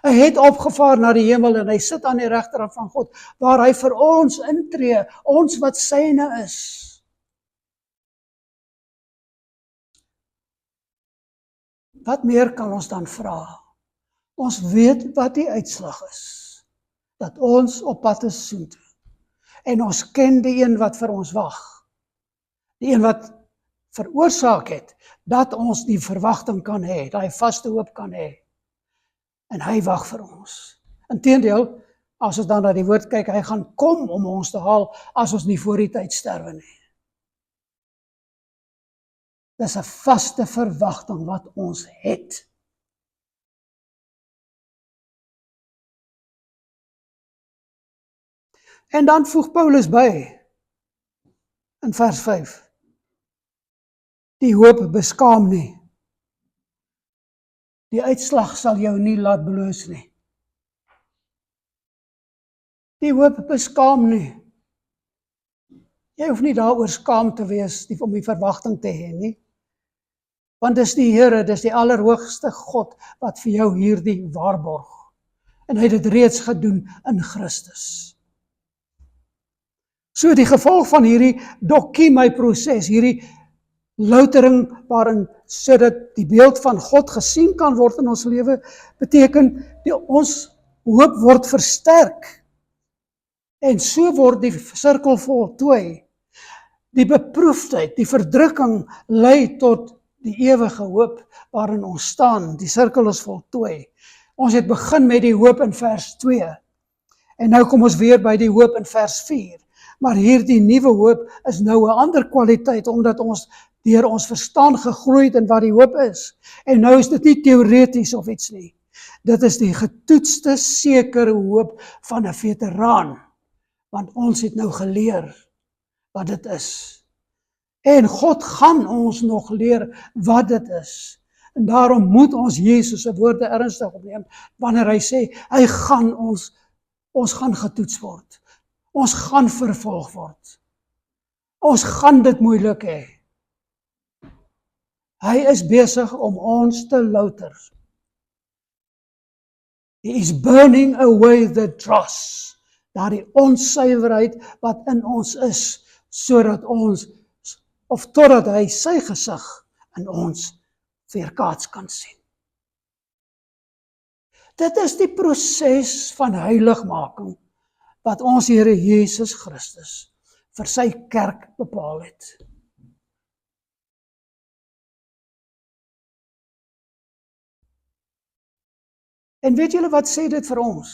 Hy het opgevaar na die hemel en hy sit aan die regterhand van God, waar hy vir ons intree, ons wat syne is. Wat meer kan ons dan vra? Ons weet wat die uitslag is, dat ons op pad is soontoe. En ons ken die een wat vir ons wag, die een wat veroorsaak het, dat ons die verwagting kan hê, daai vaste hoop kan hê. En hy wag vir ons. Inteendeel, as ons dan na die woord kyk, hy gaan kom om ons te haal, as ons nie voor die tyd sterwe nie. Dis 'n vaste verwagting wat ons het. En dan voeg Paulus by, in vers 5, die hoop beskaam nie. Die uitslag sal jou nie laat bloos nie. Die hoop beskaam nie. Jy hoef nie daaroor skaam te wees, om die verwagting te hê nie. Want dis die Here, dis die allerhoogste God, wat vir jou hierdie waarborg. En hy het dit reeds gedoen in Christus. So die gevolg van hierdie dokimai proses, hierdie loutering waarin sodat die beeld van God gesien kan word in ons lewe, beteken ons hoop word versterk. En so word die sirkel voltooi. Die beproefdheid, die verdrukking lei tot die ewige hoop waarin ons staan. Die sirkel is voltooi. Ons het begin met die hoop in vers 2. En nou kom ons weer by die hoop in vers 4. Maar hierdie nuwe hoop is nou 'n ander kwaliteit, omdat ons deur ons verstaan gegroei het in wat die hoop is. En nou is dit nie teoreties of iets nie. Dit is die getoetste, sekere hoop van 'n veteraan, want ons het nou geleer wat dit is. En God gaan ons nog leer wat dit is. En daarom moet ons Jesus se woorde ernstig opneem, wanneer hy sê, hy gaan ons gaan getoets word. Ons gaan vervolg word. Ons gaan dit moeilik hê. Hy is besig om ons te louter. He is burning away the dross, daardie onsuiverheid wat in ons is, sodat ons, of totdat hy sy gesig in ons weerkaats kan sien. Dit is die proses van heiligmaking wat ons Here Jesus Christus vir sy kerk bepaal het. En weet julle wat sê dit vir ons?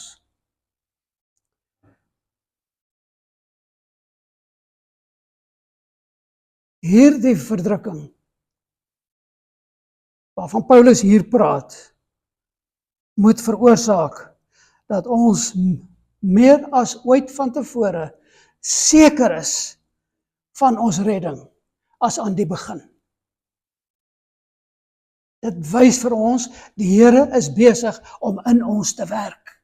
Hierdie verdrukking, waarvan Paulus hier praat, moet veroorsaak dat ons meer as ooit van tevore seker is van ons redding as aan die begin. Dit wys vir ons, die Here is besig om in ons te werk.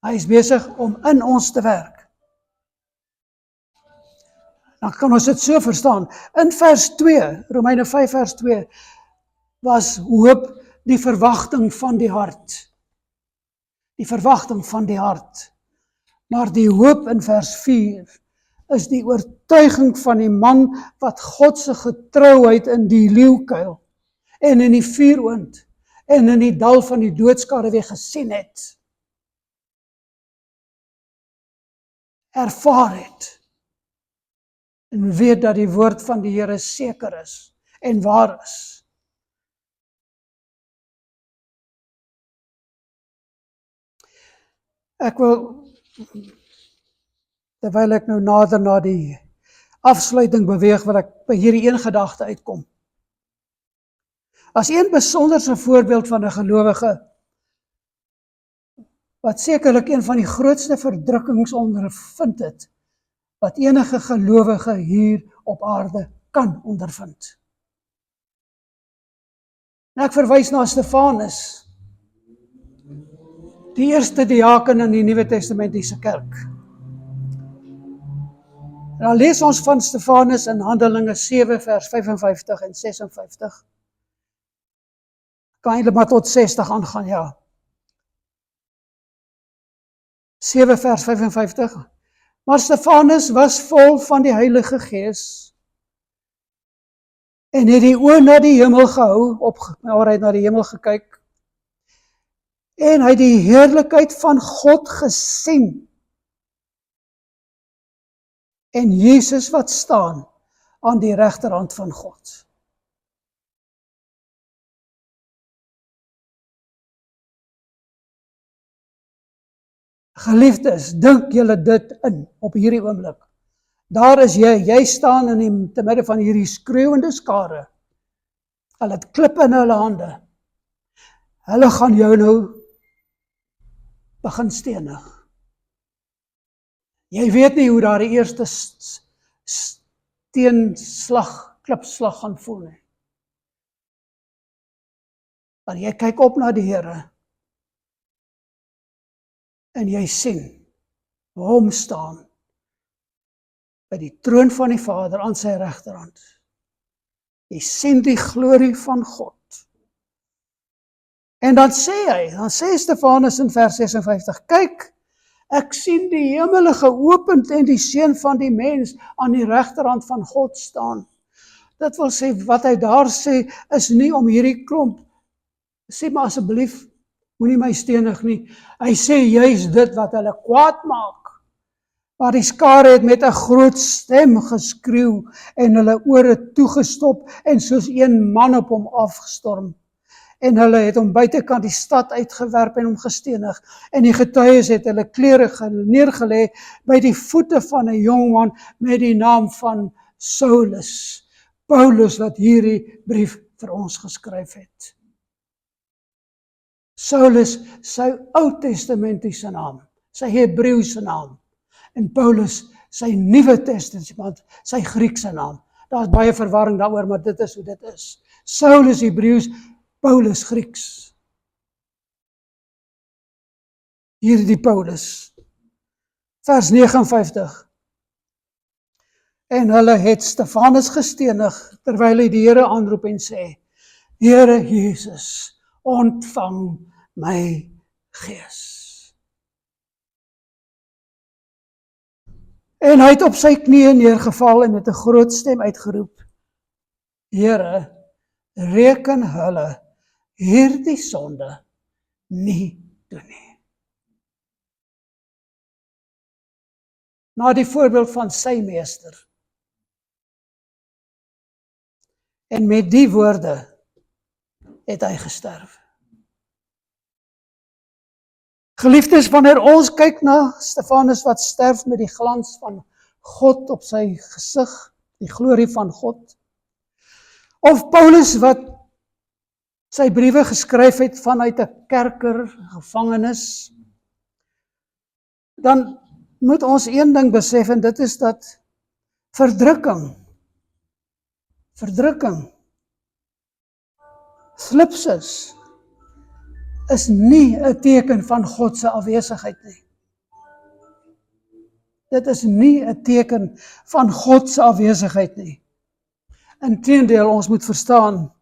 Hy is besig om in ons te werk. Dan kan ons dit so verstaan. In vers 2, Romeine 5 vers 2, was hoop die verwagting van die hart. Die verwagting van die hart. Maar die hoop in vers 4 is die oortuiging van die man wat God se getrouheid in die leeukuil en in die vuuroond en in die dal van die doodskade gesien het. Ervaar het. En weet dat die woord van die Here seker is en waar is. Ek wil, terwyl ek nou nader na die afsluiting beweeg, wil ek by hierdie een gedagte uitkom. As een besonderse voorbeeld van 'n gelowige, wat sekerlik een van die grootste verdrukkings ondervind het, wat enige gelowige hier op aarde kan ondervind. En ek verwys na Stefanus, die eerste diaken in die Nuwe Testamentiese kerk. En dan lees ons van Stefanus in Handelinge 7 vers 55 en 56. Kan eintlik maar tot 60 aangaan, ja. 7 vers 55. Maar Stefanus was vol van die Heilige Gees en het die oë na die hemel gehou, hy het na die hemel gekyk, en hy het die heerlikheid van God gesien, en Jesus wat staan aan die regterhand van God. Geliefdes, dink julle dit in op hierdie oomblik. Daar is jy staan in te midde van hierdie skreeuwende skare. Hulle het klippe in hulle hande. Hulle gaan jou nou begin stenig. Jy weet nie hoe daar die eerste steenslag, klipslag gaan voel nie. Maar jy kyk op na die Here en jy sien hom staan by die troon van die Vader aan sy regterhand. Jy sien die glorie van God. En dan sê Stefanus in vers 56, kyk, ek sien die hemele geopend en die seun van die mens aan die regterhand van God staan. Dit wil sê, wat hy daar sê, is nie om hierdie klomp, sê maar asseblief, moenie my stenig nie. Hy sê juist dit wat hulle kwaad maak. Maar die skare het met 'n groot stem geskreeu en hulle ore toegestop en soos een man op hom afgestorm. En hulle het hom buitekant die stad uitgewerp en hom gestenig. En die getuies het hulle klere neergelê by die voete van 'n jongman met die naam van Saulus. Paulus wat hierdie brief vir ons geskryf het. Saulus sy Oud-testamentiese naam, sy Hebreëse naam, en Paulus sy Nuwe Testament, sy Griekse naam. Daar is baie verwarring daaroor, maar dit is hoe dit is. Saulus Hebreëus, Paulus Grieks. Hierdie Paulus, vers 59. En hulle het Stefanus gestenig, terwyl hy die Here aanroep en sê, Here Jesus, ontvang my gees. En hy het op sy knieë neergeval en met 'n groot stem uitgeroep, Here, reken hulle hierdie sonde nie toe nie. Na die voorbeeld van sy meester. En met die woorde het hy gesterf. Geliefdes, wanneer ons kyk na Stefanus wat sterf met die glans van God op sy gesig, die glorie van God, of Paulus wat sy briewe geskryf het vanuit 'n kerker, gevangenis, dan moet ons een ding besef, en dit is dat verdrukking, slipses, is nie 'n teken van God se afwesigheid nie. Dit is nie 'n teken van God se afwesigheid nie. Inteendeel, ons moet verstaan,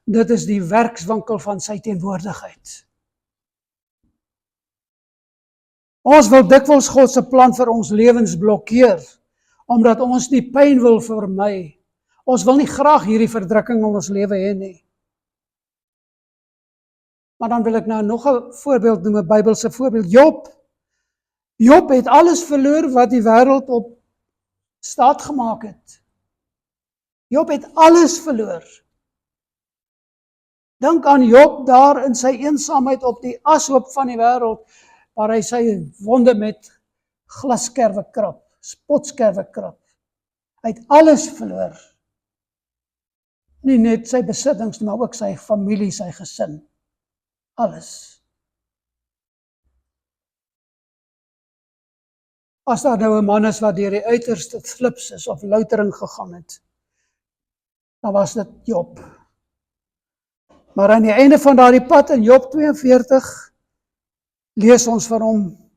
dit is die werkswinkel van sy teenwoordigheid. Ons wil dikwels God se plan vir ons lewens blokkeer, omdat ons die pyn wil vermy. Ons wil nie graag hierdie verdrukking in ons lewe hê nie. Maar dan wil ek nou nog 'n voorbeeld noem, 'n Bybelse voorbeeld. Job het alles verloor wat die wêreld op staat gemaak het. Job het alles verloor. Dink aan Job daar in sy eensaamheid op die ashoop van die wêreld, waar hy sy wonde met glasskerwe krap, spotskerwe krap. Hy het alles verloor. Nie net sy besittings, maar ook sy familie, sy gesin. Alles. As daar nou 'n man is wat deur die uiterste slips is of loutering gegaan het, dan was dit Job. Maar aan die einde van daardie pad in Job 42, lees ons van hom,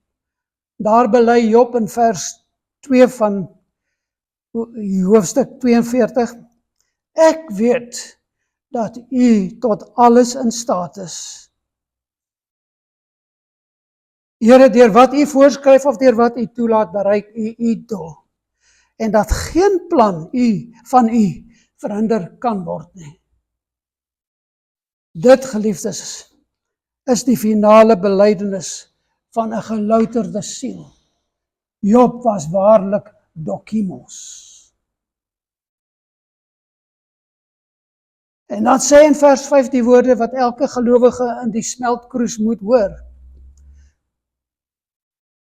daar bely Job in vers 2 van hoofstuk 42, ek weet dat u tot alles in staat is. Here, deur wat u voorskryf of deur wat u toelaat, bereik u doel. En dat geen plan van u verhinder kan word nie. Dit, geliefdes, is die finale belydenis van 'n gelouterde siel. Job was waarlik dokimos. En dan sê in vers 5 die woorde wat elke gelowige in die smeltkroes moet hoor.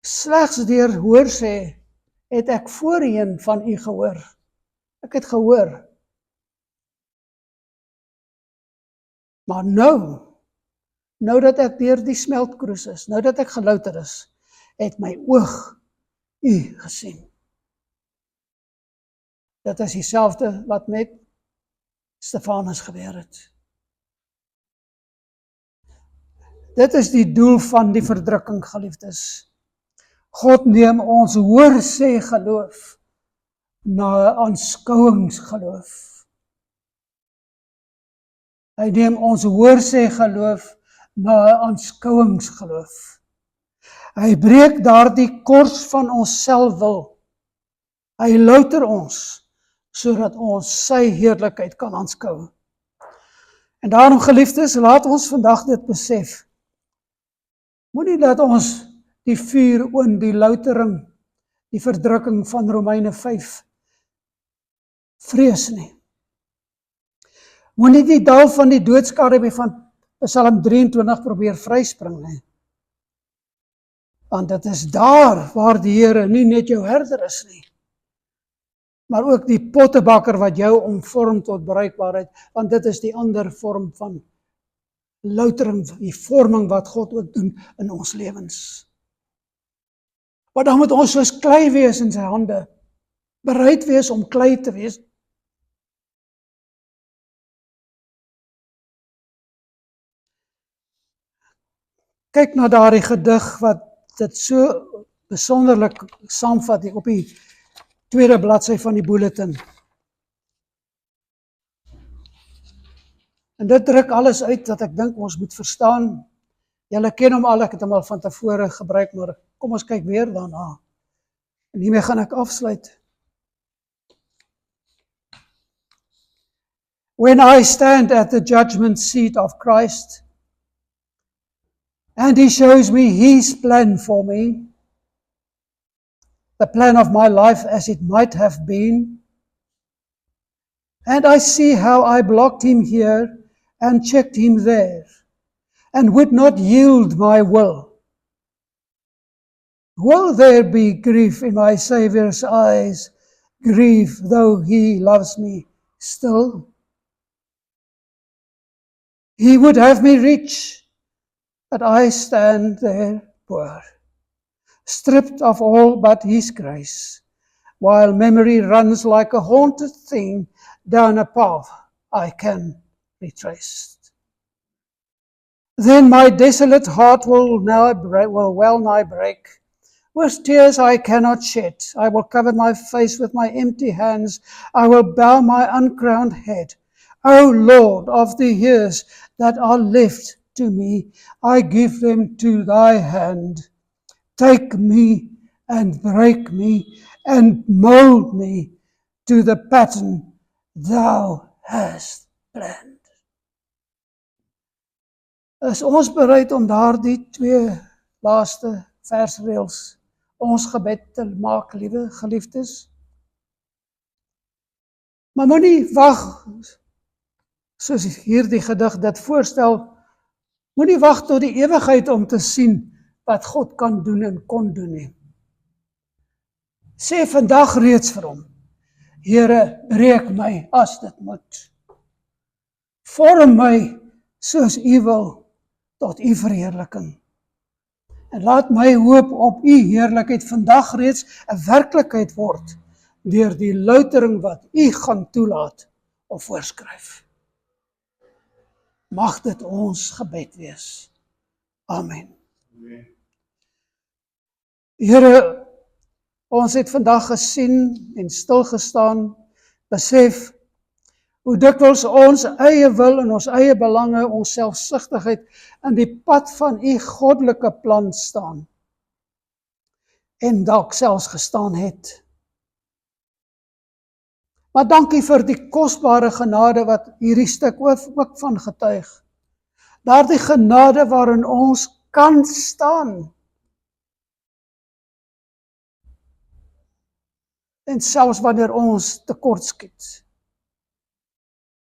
Slegs deur hoor sê, het ek voorheen van u gehoor. Ek het gehoor. Maar nou dat ek deur die smeltkroes is, nou dat ek gelouter is, het my oog u gesien. Dit is dieselfde wat met Stefanus gebeur het. Dit is die doel van die verdrukking, geliefdes. God neem ons hoor sê geloof na 'n aanskouingsgeloof. Hy neem ons hoor sê geloof na 'n aanskouingsgeloof. Hy breek daardie kors van ons selfwil. Hy louter ons, sodat ons sy heerlikheid kan aanskou. En daarom, geliefdes, laat ons vandag dit besef. Moenie dat ons die vuur oor die loutering, die verdrukking van Romeine 5 vrees nie. Moenie die dal van die doodskade van Psalm 23 probeer vryspring nie. Want dit is daar waar die Here nie net jou herder is nie, maar ook die pottebakker wat jou omvorm tot bruikbaarheid, want dit is die ander vorm van loutering, die vorming wat God ook doen in ons lewens. Maar dan moet ons soos klei wees in sy hande, bereid wees om klei te wees. Kyk na daardie gedig wat dit so besonderlik saamvat op die tweede bladsy van die bulletin. En dit druk alles uit wat ek dink ons moet verstaan. Julle ken hom al, ek het hom al van tevore gebruik, maar kom ons kyk weer daarna. En hiermee gaan ek afsluit. When I stand at the judgment seat of Christ, and He shows me His plan for me, the plan of my life as it might have been, and I see how I blocked Him here and checked Him there, and would not yield my will. Will there be grief in my Saviour's eyes, grief though He loves me still? He would have me rich, but I stand there poor, stripped of all but His grace, while memory runs like a haunted thing down a path I can retrace. Then my desolate heart will well nigh break. With tears I cannot shed, I will cover my face with my empty hands. I will bow my uncrowned head. O Lord of the years that are left to me, I give them to Thy hand. Take me and break me and mold me to the pattern Thou hast planned. Is ons bereid om daardie twee laaste versreëls ons gebed te maak, liewe geliefdes? Maar moenie wag, soos hierdie gedig dit voorstel, moenie wag tot die ewigheid om te sien wat God kan doen en kon doen nie. Sê vandag reeds vir hom, Here, breek my as dit moet. Vorm my soos U wil, tot U verheerliking. En laat my hoop op U heerlikheid vandag reeds 'n werklikheid word, deur die loutering wat U gaan toelaat of voorskryf. Mag dit ons gebed wees. Amen. Here, ons het vandag gesien en stilgestaan, besef hoe dikwels ons eie wil en ons eie belange, ons selfsugtigheid in die pad van U goddelike plan staan. En dalk selfs gestaan het. Maar dankie vir die kosbare genade wat hierdie stuk ook van getuig. Daardie genade waarin ons kan staan. En selfs wanneer ons tekortskiet.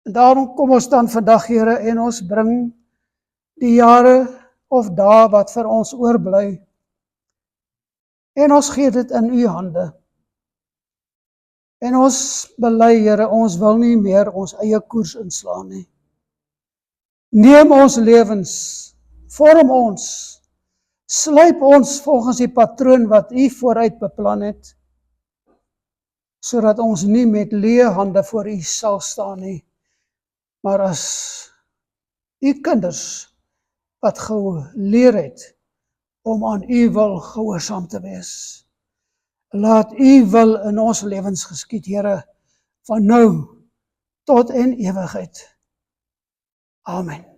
En daarom kom ons dan vandag, Here, en ons bring die jare of dae wat vir ons oorbly. En ons gee dit in U hande. En ons bely, Here, ons wil nie meer ons eie koers inslaan nie. Neem ons lewens, vorm ons, slyp ons volgens die patroon wat U vooruit beplan het, sodat ons nie met leë hande voor U sal staan nie, maar as U kinders wat geleer het om aan U wil gehoorsaam te wees. Laat U wil in ons lewens geskied, Here, van nou tot in ewigheid. Amen.